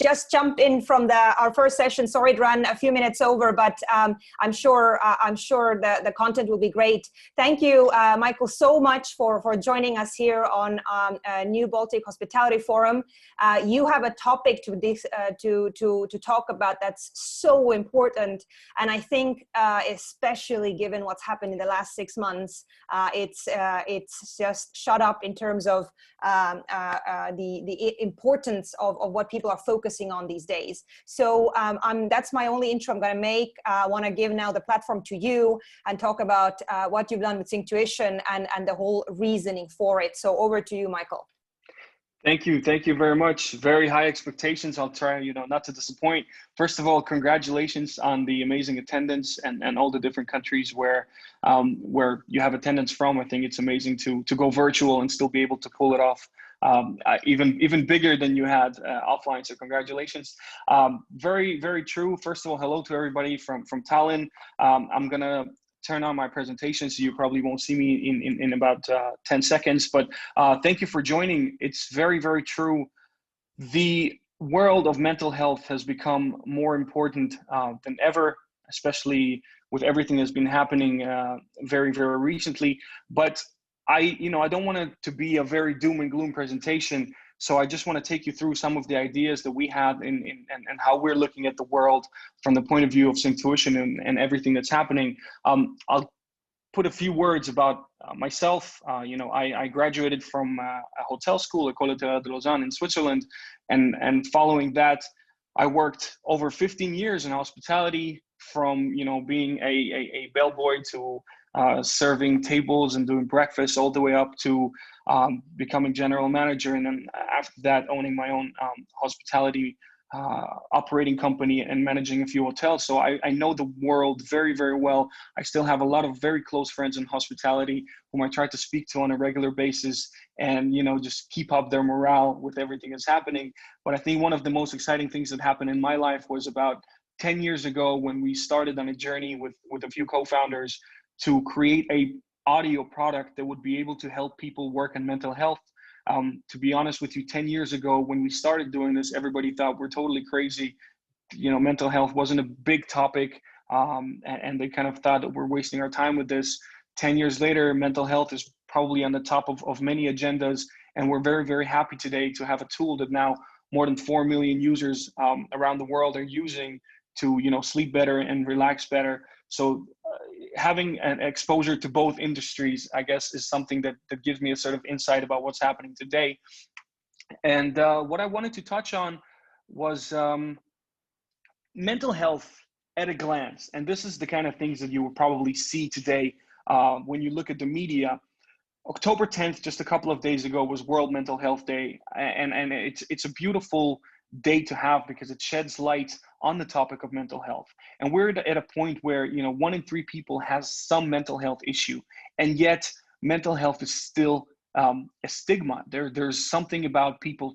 just jumped in from our first session. Sorry it ran a few minutes over, but I'm sure the content will be great. Thank you, Michael, so much for joining us here on New Baltic Hospitality Forum. You have a topic to talk about that's so important, and I think especially given what's happened in the last 6 months, it's just shut up in terms of the importance of what people are focusing on these days. So that's my only intro I'm going to make. I want to give now the platform to you and talk about what you've done with Synctuition and the whole reasoning for it. So over to you, Michael. Thank you very much. Very high expectations. I'll try, not to disappoint. First of all, congratulations on the amazing attendance and all the different countries where you have attendance from. I think it's amazing to go virtual and still be able to pull it off. Even bigger than you had offline. So congratulations. Very, very true. First of all, hello to everybody from Tallinn. I'm gonna turn on my presentation, so you probably won't see me in about 10 seconds, but thank you for joining. It's very, very true. The world of mental health has become more important than ever, especially with everything that's been happening very, very recently. But I don't want it to be a very doom and gloom presentation. So I just want to take you through some of the ideas that we have and how we're looking at the world from the point of view of Synctuition and everything that's happening. I'll put a few words about myself. I graduated from a hotel school, École de Lausanne in Switzerland. And following that, I worked over 15 years in hospitality, from being a bellboy to serving tables and doing breakfast, all the way up to becoming general manager, and then after that owning my own hospitality operating company and managing a few hotels. So I know the world very, very well. I still have a lot of very close friends in hospitality whom I try to speak to on a regular basis and just keep up their morale with everything that's happening. But I think one of the most exciting things that happened in my life was about 10 years ago when we started on a journey with a few co-founders to create a audio product that would be able to help people work on mental health. To be honest with you, 10 years ago when we started doing this, everybody thought we're totally crazy. Mental health wasn't a big topic, and they kind of thought that we're wasting our time with this. 10 years later, mental health is probably on the top of many agendas, and we're very, very happy today to have a tool that now more than 4 million users around the world are using to sleep better and relax better. So having an exposure to both industries, I guess, is something that gives me a sort of insight about what's happening today. And what I wanted to touch on was mental health at a glance. And this is the kind of things that you will probably see today when you look at the media. October 10th, just a couple of days ago, was World Mental Health Day. And it's a beautiful day to have because it sheds light on the topic of mental health. And we're at a point where 1 in 3 people has some mental health issue, and yet mental health is still a stigma. There's something about people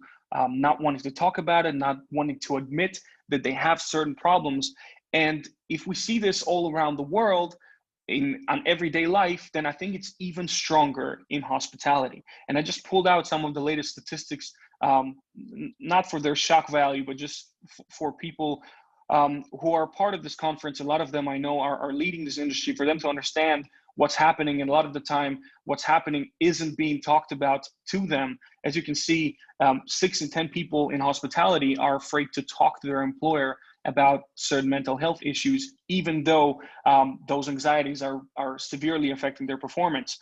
not wanting to talk about it, not wanting to admit that they have certain problems. And if we see this all around the world on everyday life, then I think it's even stronger in hospitality. And I just pulled out some of the latest statistics, not for their shock value, but just for people who are part of this conference. A lot of them I know are leading this industry, for them to understand what's happening. And a lot of the time, what's happening isn't being talked about to them. As you can see, 6 in 10 people in hospitality are afraid to talk to their employer about certain mental health issues, even though those anxieties are severely affecting their performance.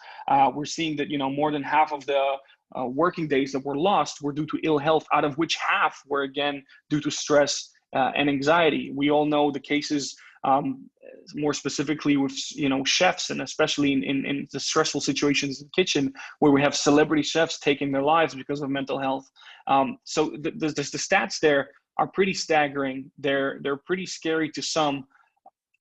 We're seeing that more than half of the working days that were lost were due to ill health, out of which half were again due to stress and anxiety. We all know the cases, more specifically with chefs, and especially in the stressful situations in the kitchen, where we have celebrity chefs taking their lives because of mental health. So the stats there are pretty staggering. They're pretty scary to some.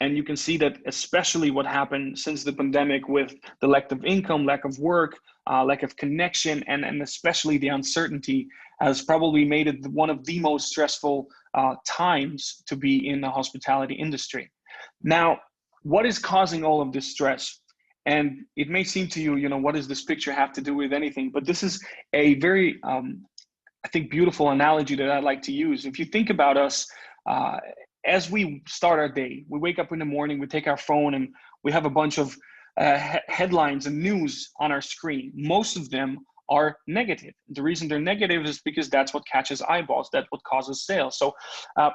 And you can see that especially what happened since the pandemic with the lack of income, lack of work, lack of connection, and especially the uncertainty has probably made it one of the most stressful times to be in the hospitality industry. Now, what is causing all of this stress? And it may seem to you, what does this picture have to do with anything? But this is a very I think, beautiful analogy that I like to use. If you think about us, as we start our day, we wake up in the morning, we take our phone, and we have a bunch of headlines and news on our screen. Most of them are negative. The reason they're negative is because that's what catches eyeballs. That's what causes sales. So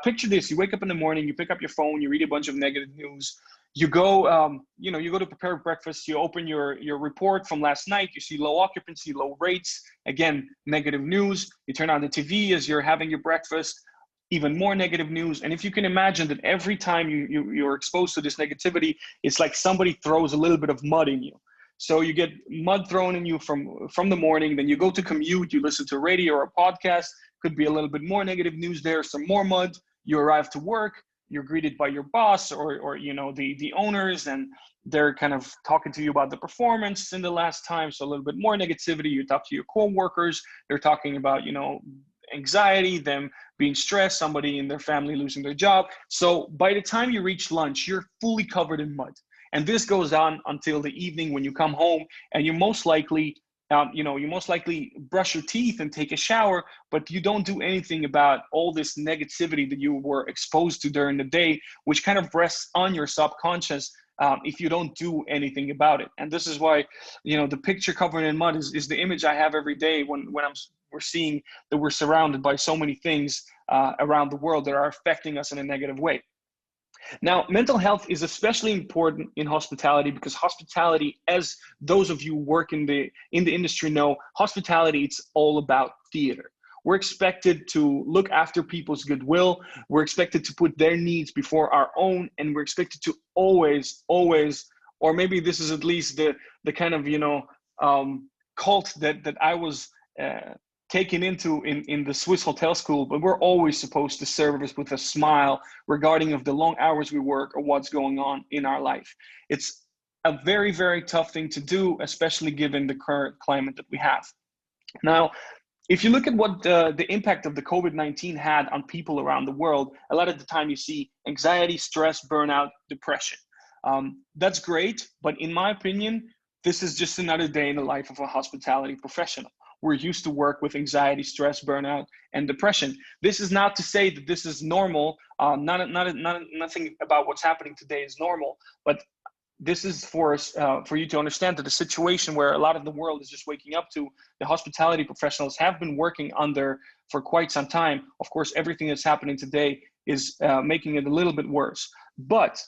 picture this: you wake up in the morning, you pick up your phone, you read a bunch of negative news. You go, you go to prepare breakfast. You open your report from last night. You see low occupancy, low rates. Again, negative news. You turn on the TV as you're having your breakfast. Even more negative news. And if you can imagine that every time you're exposed to this negativity, it's like somebody throws a little bit of mud in you. So you get mud thrown in you from the morning. Then you go to commute. You listen to radio or a podcast. Could be a little bit more negative news there. Some more mud. You arrive to work. You're greeted by your boss or the owners, and they're kind of talking to you about the performance in the last time. So a little bit more negativity. You talk to your coworkers. They're talking about anxiety, them being stressed, somebody in their family losing their job. So by the time you reach lunch, you're fully covered in mud. And this goes on until the evening when you come home, and you most likely brush your teeth and take a shower, but you don't do anything about all this negativity that you were exposed to during the day, which kind of rests on your subconscious if you don't do anything about it. And this is why, the picture covered in mud is the image I have every day when we're seeing that we're surrounded by so many things around the world that are affecting us in a negative way. Now, mental health is especially important in hospitality because hospitality, as those of you who work in the industry know, hospitality, it's all about theater. We're expected to look after people's goodwill. We're expected to put their needs before our own, and we're expected to always, or maybe this is at least the kind of cult that I was taken into in the Swiss hotel school, but we're always supposed to service with a smile regarding of the long hours we work or what's going on in our life. It's a very, very tough thing to do, especially given the current climate that we have. Now, if you look at what the impact of the COVID-19 had on people around the world, a lot of the time you see anxiety, stress, burnout, depression. That's great, but in my opinion, this is just another day in the life of a hospitality professional. We're used to work with anxiety, stress, burnout, and depression. This is not to say that this is normal. Nothing about what's happening today is normal, but this is for you to understand that the situation where a lot of the world is just waking up to, the hospitality professionals have been working under for quite some time. Of course, everything that's happening today is making it a little bit worse. But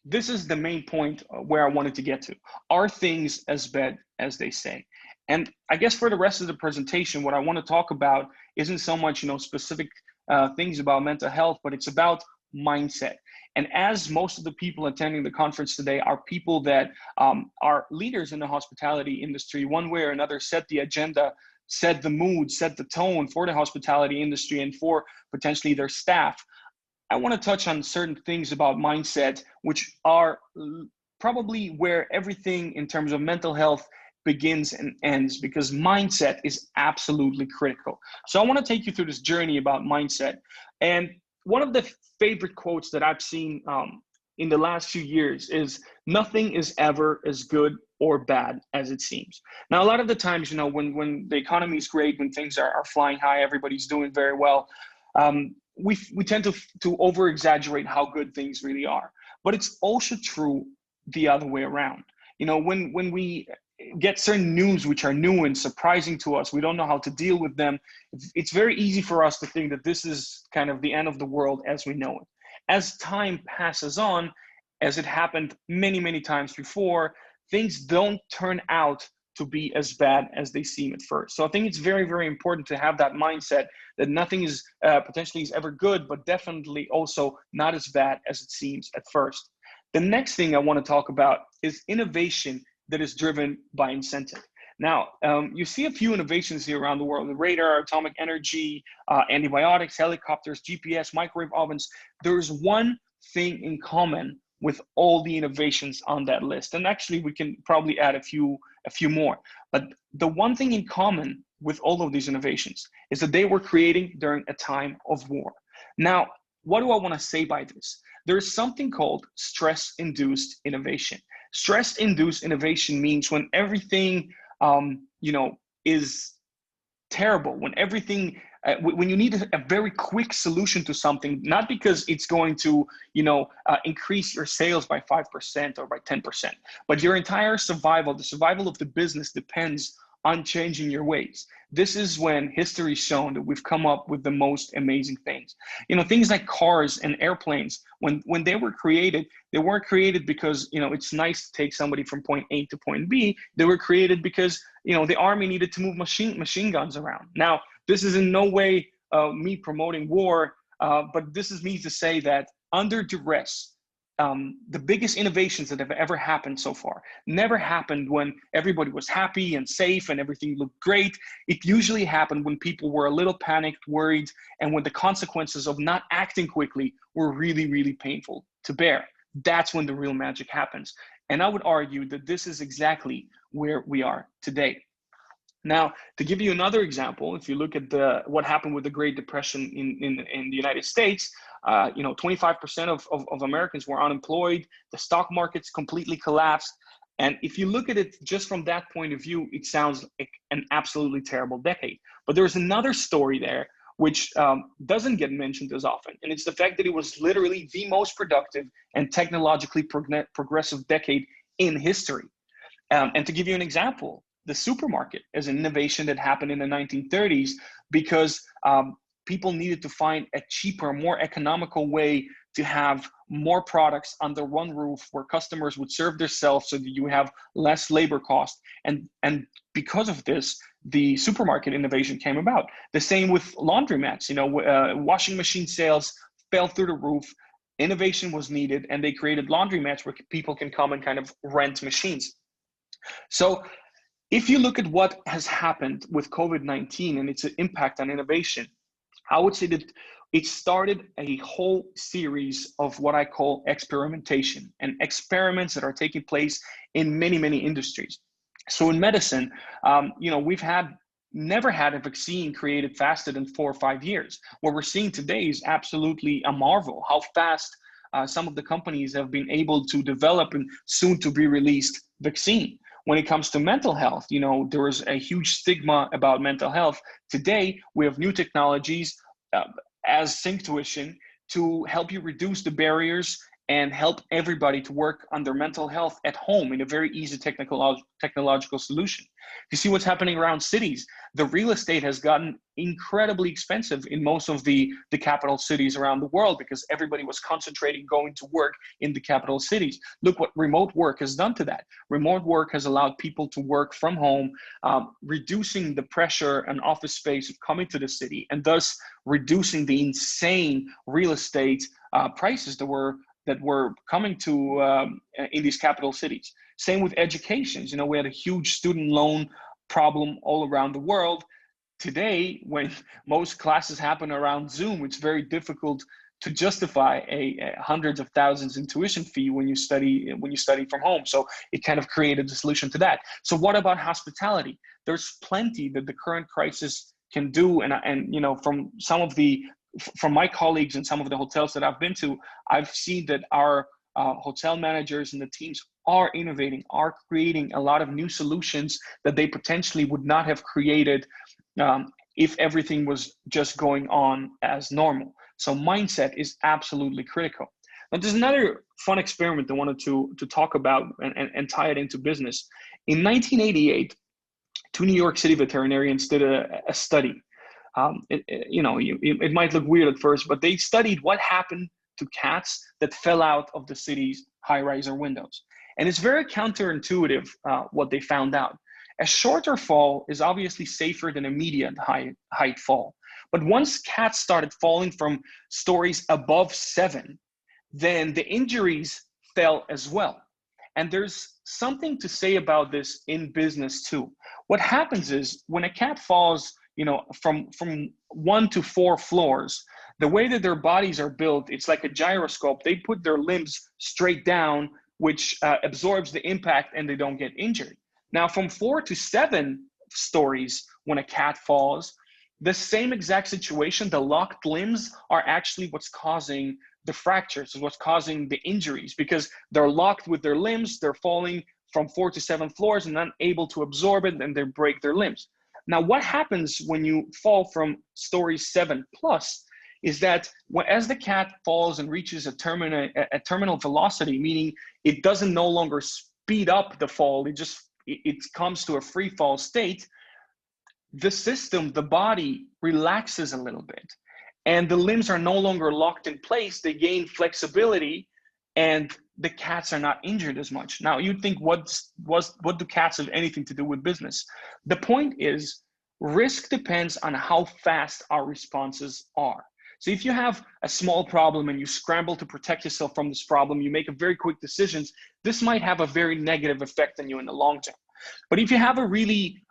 this is the main point where I wanted to get to. Are things as bad as they say? And I guess for the rest of the presentation, what I want to talk about isn't so much, specific things about mental health, but it's about mindset. And as most of the people attending the conference today are people that are leaders in the hospitality industry, one way or another, set the agenda, set the mood, set the tone for the hospitality industry and for potentially their staff, I want to touch on certain things about mindset, which are probably where everything in terms of mental health begins and ends, because mindset is absolutely critical. So I want to take you through this journey about mindset. And one of the favorite quotes that I've seen in the last few years is, nothing is ever as good or bad as it seems. Now, a lot of the times, when the economy is great, when things are flying high, everybody's doing very well, we tend to over exaggerate how good things really are. But it's also true the other way around. When we get certain news which are new and surprising to us, we don't know how to deal with them. It's very easy for us to think that this is kind of the end of the world as we know it. As time passes on, as it happened many, many times before, things don't turn out to be as bad as they seem at first. So I think it's very, very important to have that mindset that nothing is potentially is ever good, but definitely also not as bad as it seems at first. The next thing I want to talk about is innovation that is driven by incentive. Now, you see a few innovations here around the world: the radar, atomic energy, antibiotics, helicopters, GPS, microwave ovens. There's one thing in common with all the innovations on that list. And actually, we can probably add a few more. But the one thing in common with all of these innovations is that they were created during a time of war. Now, what do I want to say by this? There's something called stress-induced innovation. Stress-induced innovation means when everything, is terrible, when everything when you need a very quick solution to something, not because it's going to, increase your sales by 5% or by 10%, but your entire survival, the survival of the business depends on changing your ways. This is when history's shown that we've come up with the most amazing things. Things like cars and airplanes, when they were created, they weren't created because, it's nice to take somebody from point A to point B. They were created because, the army needed to move machine guns around. Now, this is in no way me promoting war, but this is me to say that under duress, the biggest innovations that have ever happened so far never happened when everybody was happy and safe and everything looked great. It usually happened when people were a little panicked, worried, and when the consequences of not acting quickly were really, really painful to bear. That's when the real magic happens. And I would argue that this is exactly where we are today. Now, to give you another example, if you look at what happened with the Great Depression in the United States, 25% of Americans were unemployed. The stock markets completely collapsed. And if you look at it just from that point of view, it sounds like an absolutely terrible decade. But there's another story there which doesn't get mentioned as often. And it's the fact that it was literally the most productive and technologically progressive decade in history. And to give you an example, the supermarket is an innovation that happened in the 1930s because people needed to find a cheaper, more economical way to have more products under one roof where customers would serve themselves so that you have less labor cost. And because of this, the supermarket innovation came about. The same with laundromats. Washing machine sales fell through the roof. Innovation was needed, and they created laundromats where people can come and kind of rent machines. So if you look at what has happened with COVID-19 and its impact on innovation, I would say that it started a whole series of what I call experimentation and experiments that are taking place in many, many industries. So in medicine, we've never had a vaccine created faster than 4 or 5 years. What we're seeing today is absolutely a marvel, how fast some of the companies have been able to develop and soon to be released vaccine. When it comes to mental health, there was a huge stigma about mental health. Today, we have new technologies as Synctuition to help you reduce the barriers and help everybody to work on their mental health at home in a very easy technological solution. You see what's happening around cities. The real estate has gotten incredibly expensive in most of the capital cities around the world because everybody was concentrating going to work in the capital cities. Look what remote work has done to that. Remote work has allowed people to work from home, reducing the pressure and office space of coming to the city, and thus reducing the insane real estate prices that were coming to in these capital cities. Same with education. We had a huge student loan problem all around the world. Today, when most classes happen around Zoom, it's very difficult to justify a hundreds of thousands in tuition fee when you study from home. So it kind of created a solution to that. So what about hospitality? There's plenty that the current crisis can do, and from my colleagues and some of the hotels that I've been to, I've seen that our hotel managers and the teams are innovating, are creating a lot of new solutions that they potentially would not have created if everything was just going on as normal. So mindset is absolutely critical. Now, there's another fun experiment I wanted to talk about and tie it into business. In 1988, 2 New York City veterinarians did a study. It might look weird at first, but they studied what happened to cats that fell out of the city's high-riser windows. And it's very counterintuitive what they found out. A shorter fall is obviously safer than a medium height fall. But once cats started falling from stories above 7, then the injuries fell as well. And there's something to say about this in business too. What happens is when a cat falls, from 1 to 4 floors, the way that their bodies are built, it's like a gyroscope. They put their limbs straight down, which absorbs the impact, and they don't get injured. Now, from 4 to 7 stories, when a cat falls, the same exact situation, the locked limbs are actually what's causing the fractures, what's causing the injuries, because they're locked with their limbs, they're falling from 4 to 7 floors and unable to absorb it, and they break their limbs. Now, what happens when you fall from story 7+ is that as the cat falls and reaches a terminal velocity, meaning it doesn't no longer speed up the fall, it comes to a free fall state, the system, the body relaxes a little bit, and the limbs are no longer locked in place. They gain flexibility, and the cats are not injured as much. Now, you'd think, what do cats have anything to do with business? The point is, risk depends on how fast our responses are. So if you have a small problem and you scramble to protect yourself from this problem, you make a very quick decisions, this might have a very negative effect on you in the long term. But if you have a really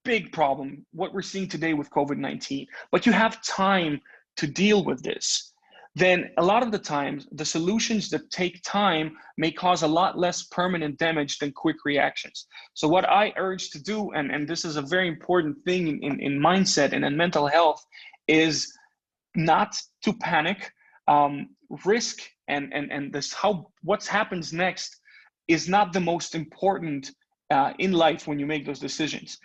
big problem, what we're seeing today with COVID-19, but you have time to deal with this, then a lot of the times the solutions that take time may cause a lot less permanent damage than quick reactions. So what I urge to do, and this is a very important thing in mindset and in mental health, is not to panic. Risk and what happens next is not the most important in life when you make those decisions.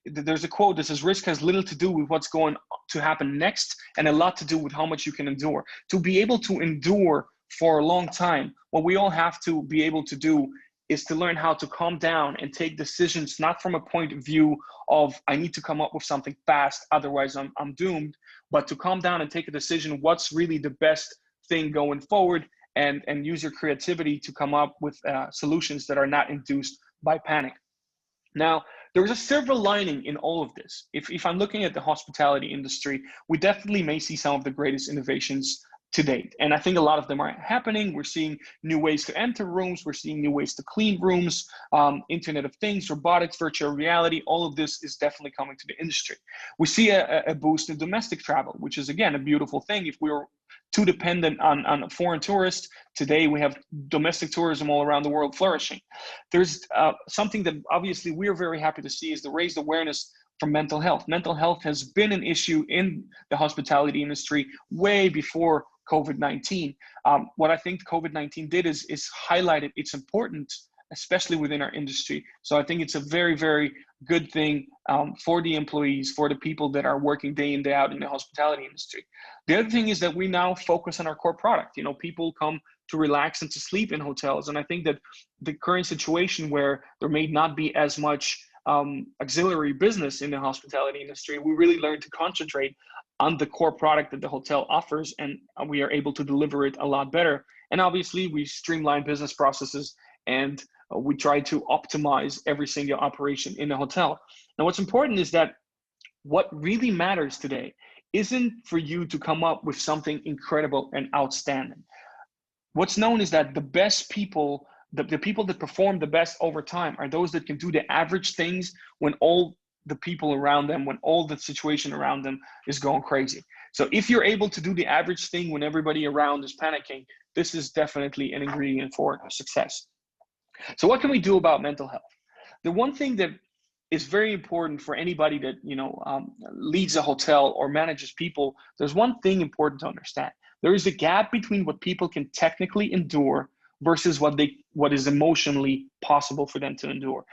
There's a quote that says, risk has little to do with what's going to happen next and a lot to do with how much you can endure. To be able to endure for a long time, what we all have to be able to do is to learn how to calm down and take decisions, not from a point of view of, I need to come up with something fast, otherwise I'm doomed, but to calm down and take a decision, what's really the best thing going forward, and use your creativity to come up with solutions that are not induced by panic. Now, there is a silver lining in all of this. If I'm looking at the hospitality industry, we definitely may see some of the greatest innovations to date. And I think a lot of them are happening. We're seeing new ways to enter rooms. We're seeing new ways to clean rooms, Internet of Things, robotics, virtual reality. All of this is definitely coming to the industry. We see a boost in domestic travel, which is, again, a beautiful thing. If we were too dependent on foreign tourists, today we have domestic tourism all around the world flourishing. There's something that obviously we're very happy to see is the raised awareness for mental health. Mental health has been an issue in the hospitality industry way before COVID-19. What I think COVID-19 did is highlighted its importance, especially within our industry. So I think it's a very, very good thing for the employees, for the people that are working day in, day out in the hospitality industry. The other thing is that we now focus on our core product. You know, people come to relax and to sleep in hotels. And I think that the current situation where there may not be as much auxiliary business in the hospitality industry, we really learn to concentrate on the core product that the hotel offers, and we are able to deliver it a lot better. And obviously we streamline business processes, and we try to optimize every single operation in the hotel. Now, what's important is that what really matters today isn't for you to come up with something incredible and outstanding. What's known is that the best people, the people that perform the best over time are those that can do the average things when all the people around them, when all the situation around them is going crazy. So if you're able to do the average thing when everybody around is panicking, this is definitely an ingredient for success. So what can we do about mental health? The one thing that is very important for anybody that leads a hotel or manages people, there's one thing important to understand. There is a gap between what people can technically endure versus what is emotionally possible for them to endure.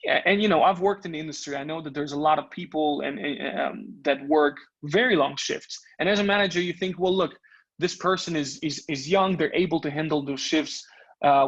And I've worked in the industry. I know that there's a lot of people that work very long shifts. And as a manager, you think, well, look, this person is young. They're able to handle those shifts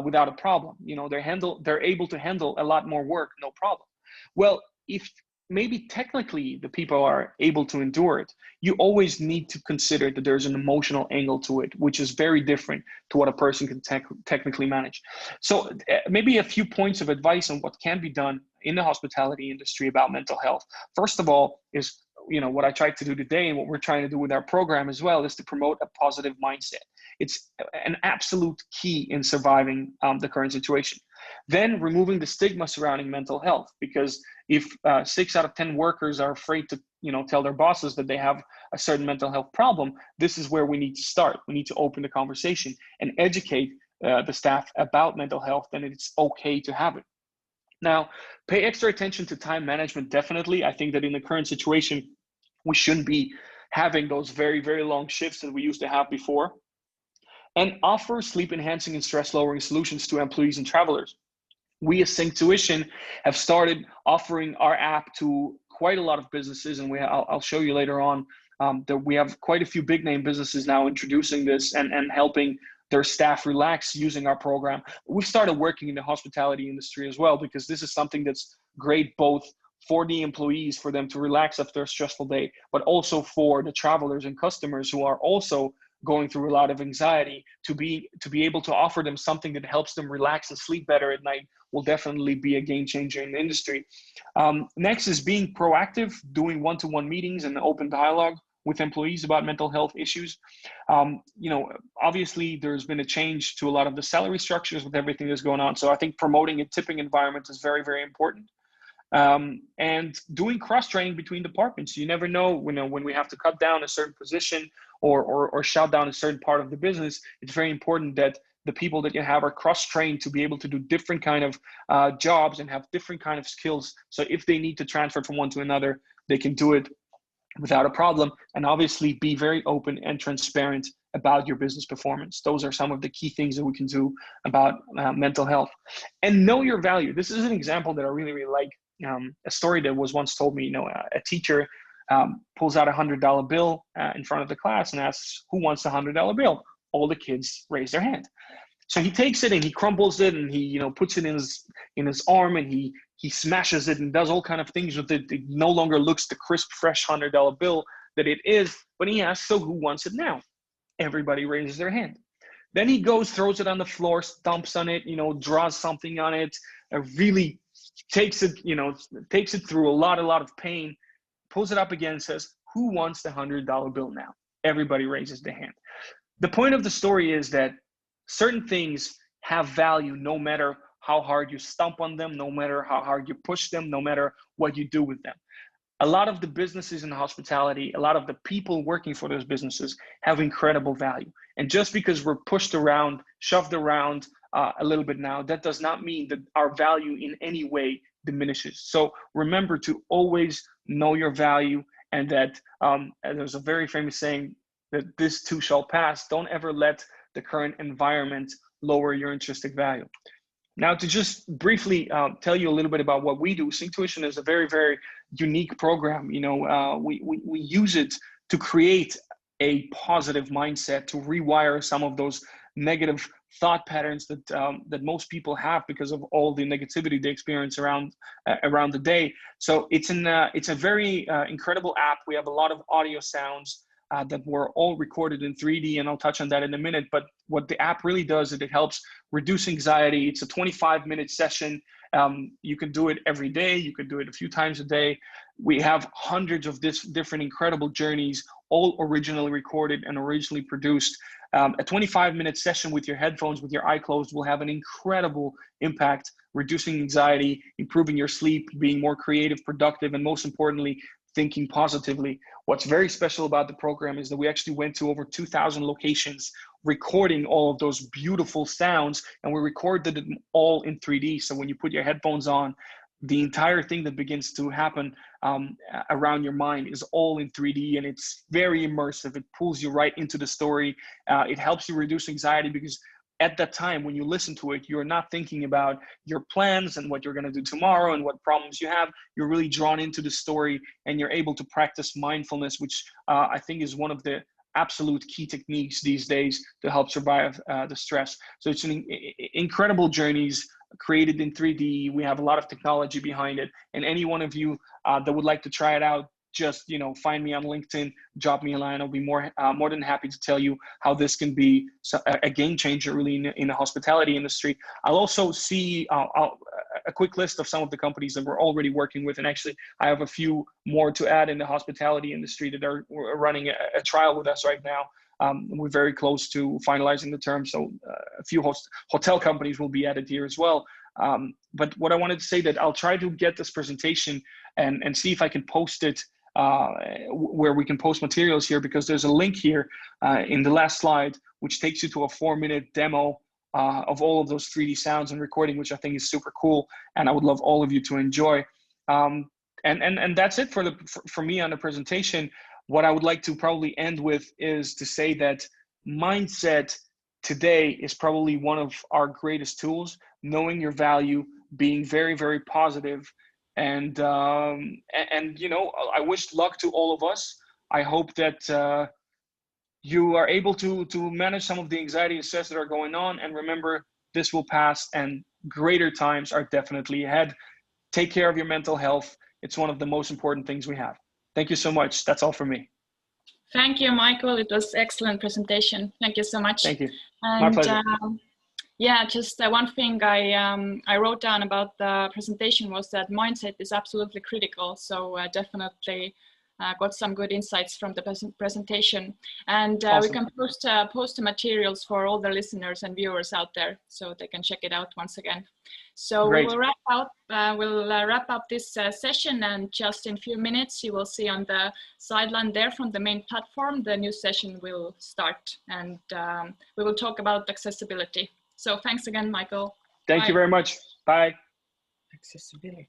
without a problem. They're able to handle a lot more work, no problem. Well, if maybe technically the people are able to endure it, you always need to consider that there's an emotional angle to it, which is very different to what a person can technically manage. So maybe a few points of advice on what can be done in the hospitality industry about mental health. First of all is, what I tried to do today and what we're trying to do with our program as well is to promote a positive mindset. It's an absolute key in surviving the current situation. Then removing the stigma surrounding mental health, because if 6 out of 10 workers are afraid to tell their bosses that they have a certain mental health problem, this is where we need to start. We need to open the conversation and educate the staff about mental health, and it's okay to have it. Now, pay extra attention to time management, definitely. I think that in the current situation, we shouldn't be having those very, very long shifts that we used to have before. And offer sleep enhancing and stress lowering solutions to employees and travelers. We as Tuition have started offering our app to quite a lot of businesses, and I'll show you later on that we have quite a few big name businesses now introducing this and helping their staff relax using our program. We've started working in the hospitality industry as well, because this is something that's great both for the employees, for them to relax after a stressful day, but also for the travelers and customers who are also going through a lot of anxiety. To be able to offer them something that helps them relax and sleep better at night will definitely be a game changer in the industry. Next is being proactive, doing one-to-one meetings and open dialogue with employees about mental health issues. Obviously there's been a change to a lot of the salary structures with everything that's going on. So I think promoting a tipping environment is very, very important. And doing cross-training between departments. You never know, when we have to cut down a certain position or shout down a certain part of the business, it's very important that the people that you have are cross-trained to be able to do different kind of jobs and have different kind of skills. So if they need to transfer from one to another, they can do it without a problem. And obviously be very open and transparent about your business performance. Those are some of the key things that we can do about mental health. And know your value. This is an example that I really, really like. A story that was once told me, a teacher pulls out $100 bill in front of the class and asks, who wants a $100 bill? All the kids raise their hand. So he takes it and he crumbles it and he puts it in his arm and he smashes it and does all kind of things with it. It no longer looks the crisp, fresh $100 bill that it is. But he asks, so who wants it now? Everybody raises their hand. Then he goes, throws it on the floor, stomps on it, draws something on it, really takes it through a lot of pain, pulls it up again and says, who wants the $100 bill now? Everybody raises their hand. The point of the story is that certain things have value no matter how hard you stomp on them, no matter how hard you push them, no matter what you do with them. A lot of the businesses in hospitality, a lot of the people working for those businesses have incredible value. And just because we're pushed around, shoved around a little bit now, that does not mean that our value in any way diminishes. So remember to always know your value, and that there's a very famous saying that this too shall pass. Don't ever let the current environment lower your intrinsic value. Now, to just briefly tell you a little bit about what we do, Tuition is a very, very unique program. We use it to create a positive mindset, to rewire some of those negative thought patterns that most people have because of all the negativity they experience around the day. So it's a very incredible app. We have a lot of audio sounds that were all recorded in 3D, and I'll touch on that in a minute. But what the app really does is it helps reduce anxiety. It's a 25-minute session. You can do it every day. You can do it a few times a day. We have hundreds of different incredible journeys, all originally recorded and originally produced. A 25-minute session with your headphones, with your eye closed, will have an incredible impact, reducing anxiety, improving your sleep, being more creative, productive, and most importantly, thinking positively. What's very special about the program is that we actually went to over 2,000 locations recording all of those beautiful sounds, and we recorded it all in 3D. So when you put your headphones on, the entire thing that begins to happen around your mind is all in 3D, and it's very immersive. It pulls you right into the story. It helps you reduce anxiety because at that time, when you listen to it, you're not thinking about your plans and what you're going to do tomorrow and what problems you have. You're really drawn into the story, and you're able to practice mindfulness, which I think is one of the absolute key techniques these days to help survive the stress. So it's an incredible journeys created in 3D. We have a lot of technology behind it, and any one of you that would like to try it out, just find me on LinkedIn, drop me a line. I'll be more than happy to tell you how this can be a game changer really in the hospitality industry. I'll also see a quick list of some of the companies that we're already working with, and actually I have a few more to add in the hospitality industry that are running a trial with us right now. We're very close to finalizing the terms, so a few hotel companies will be added here as well. But what I wanted to say, that I'll try to get this presentation and see if I can post it where we can post materials here, because there's a link here in the last slide which takes you to a 4-minute demo of all of those 3D sounds and recording, which I think is super cool, and I would love all of you to enjoy. And that's it for me on the presentation. What I would like to probably end with is to say that mindset today is probably one of our greatest tools. Knowing your value, being very, very positive. And you know, I wish luck to all of us. I hope that you are able to manage some of the anxiety and stress that are going on. And remember, this will pass and greater times are definitely ahead. Take care of your mental health. It's one of the most important things we have. Thank you so much. That's all from me. Thank you, Michael. It was excellent presentation. Thank you so much. Thank you. And, my pleasure. Yeah, just one thing I wrote down about the presentation was that mindset is absolutely critical. So definitely got some good insights from the presentation. And Awesome. we can post the materials for all the listeners and viewers out there so they can check it out once again. So Great. we'll wrap up this session, and just in a few minutes you will see on the sideline there from the main platform the new session will start, and we will talk about accessibility. So thanks again, Michael. Thank you very much. Bye. Accessibility.